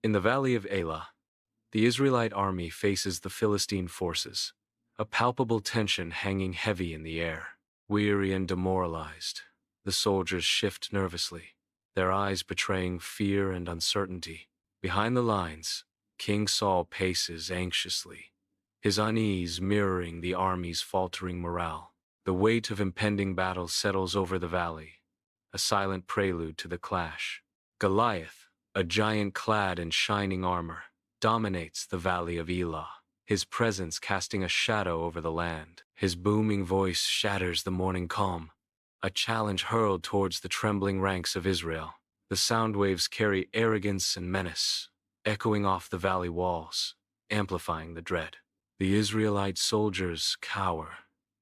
In the valley of Elah, the Israelite army faces the Philistine forces, a palpable tension hanging heavy in the air. Weary and demoralized, the soldiers shift nervously, their eyes betraying fear and uncertainty. Behind the lines, King Saul paces anxiously, his unease mirroring the army's faltering morale. The weight of impending battle settles over the valley, a silent prelude to the clash. Goliath, a giant clad in shining armor, dominates the valley of Elah, his presence casting a shadow over the land. His booming voice shatters the morning calm, a challenge hurled towards the trembling ranks of Israel. The sound waves carry arrogance and menace, echoing off the valley walls, amplifying the dread. The Israelite soldiers cower,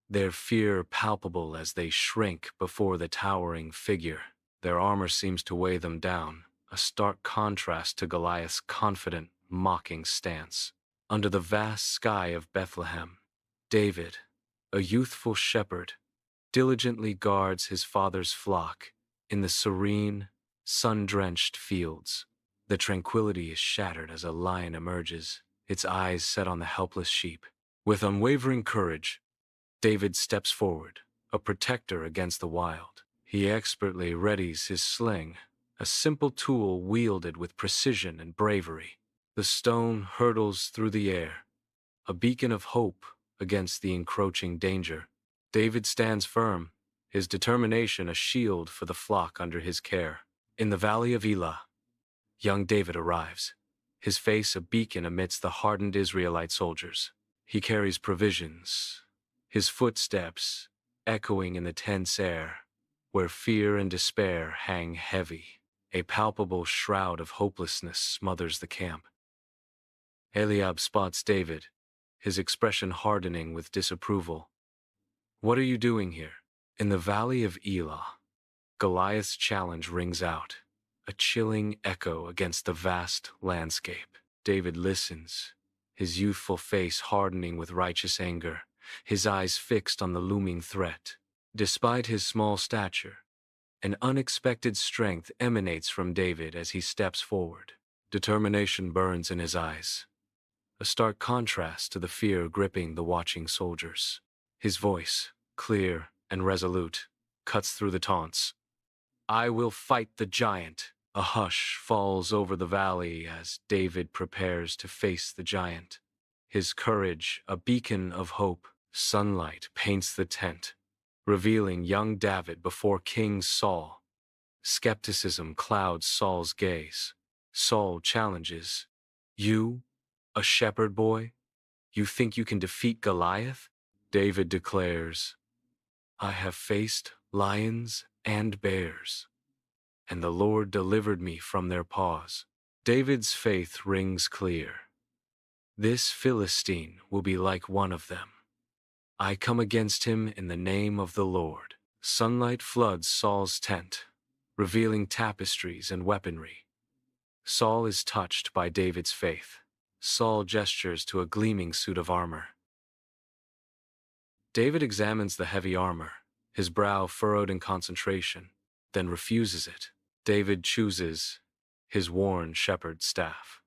their fear palpable as they shrink before the towering figure. Their armor seems to weigh them down, a stark contrast to Goliath's confident, mocking stance. Under the vast sky of Bethlehem, David, a youthful shepherd, diligently guards his father's flock in the serene, sun-drenched fields. The tranquility is shattered as a lion emerges, its eyes set on the helpless sheep. With unwavering courage, David steps forward, a protector against the wild. He expertly readies his sling, a simple tool wielded with precision and bravery. The stone hurtles through the air, a beacon of hope against the encroaching danger. David stands firm, his determination a shield for the flock under his care. In the valley of Elah, young David arrives, his face a beacon amidst the hardened Israelite soldiers. He carries provisions, his footsteps echoing in the tense air, where fear and despair hang heavy. A palpable shroud of hopelessness smothers the camp. Eliab spots David, his expression hardening with disapproval. "What are you doing here?" In the valley of Elah, Goliath's challenge rings out, a chilling echo against the vast landscape. David listens, his youthful face hardening with righteous anger, his eyes fixed on the looming threat. Despite his small stature, an unexpected strength emanates from David as he steps forward. Determination burns in his eyes, a stark contrast to the fear gripping the watching soldiers. His voice, clear and resolute, cuts through the taunts. "I will fight the giant." A hush falls over the valley as David prepares to face the giant. His courage, a beacon of hope. Sunlight paints the tent, revealing young David before King Saul. Skepticism clouds Saul's gaze. Saul challenges, "You, a shepherd boy? You think you can defeat Goliath?" David declares, "I have faced lions and bears, and the Lord delivered me from their paws." David's faith rings clear. "This Philistine will be like one of them. I come against him in the name of the Lord." Sunlight floods Saul's tent, revealing tapestries and weaponry. Saul is touched by David's faith. Saul gestures to a gleaming suit of armor. David examines the heavy armor, his brow furrowed in concentration, then refuses it. David chooses his worn shepherd's staff.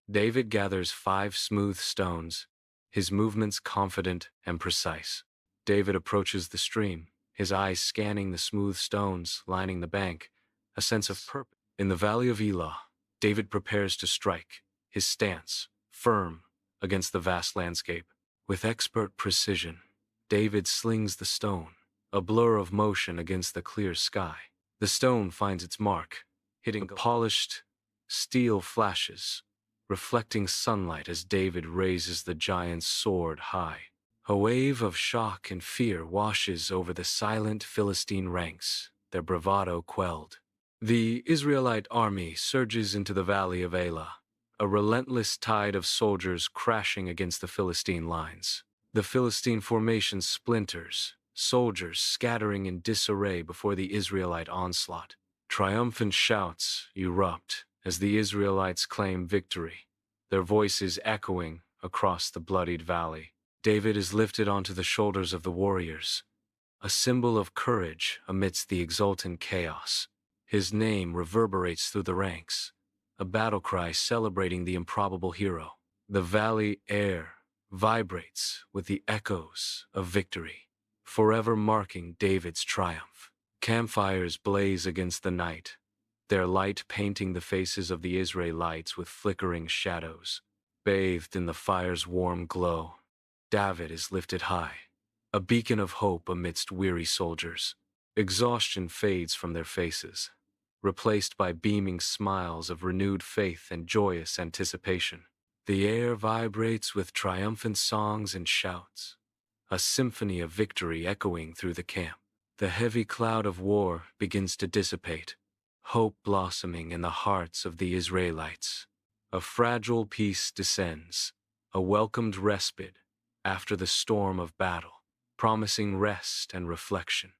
David gathers 5 smooth stones, his movements confident and precise. David approaches the stream, his eyes scanning the smooth stones lining the bank, a sense of purpose. In the valley of Elah, David prepares to strike, his stance firm against the vast landscape. With expert precision, David slings the stone, a blur of motion against the clear sky. The stone finds its mark, hitting polished steel flashes, reflecting sunlight as David raises the giant's sword high. A wave of shock and fear washes over the silent Philistine ranks, their bravado quelled. The Israelite army surges into the valley of Elah, a relentless tide of soldiers crashing against the Philistine lines. The Philistine formation splinters, soldiers scattering in disarray before the Israelite onslaught. Triumphant shouts erupt as the Israelites claim victory, their voices echoing across the bloodied valley. David is lifted onto the shoulders of the warriors, a symbol of courage amidst the exultant chaos. His name reverberates through the ranks, a battle cry celebrating the improbable hero. The valley air vibrates with the echoes of victory, forever marking David's triumph. Campfires blaze against the night, their light painting the faces of the Israelites with flickering shadows. Bathed in the fire's warm glow, David is lifted high, a beacon of hope amidst weary soldiers. Exhaustion fades from their faces, replaced by beaming smiles of renewed faith and joyous anticipation. The air vibrates with triumphant songs and shouts, a symphony of victory echoing through the camp. The heavy cloud of war begins to dissipate, hope blossoming in the hearts of the Israelites. A fragile peace descends, a welcomed respite after the storm of battle, promising rest and reflection.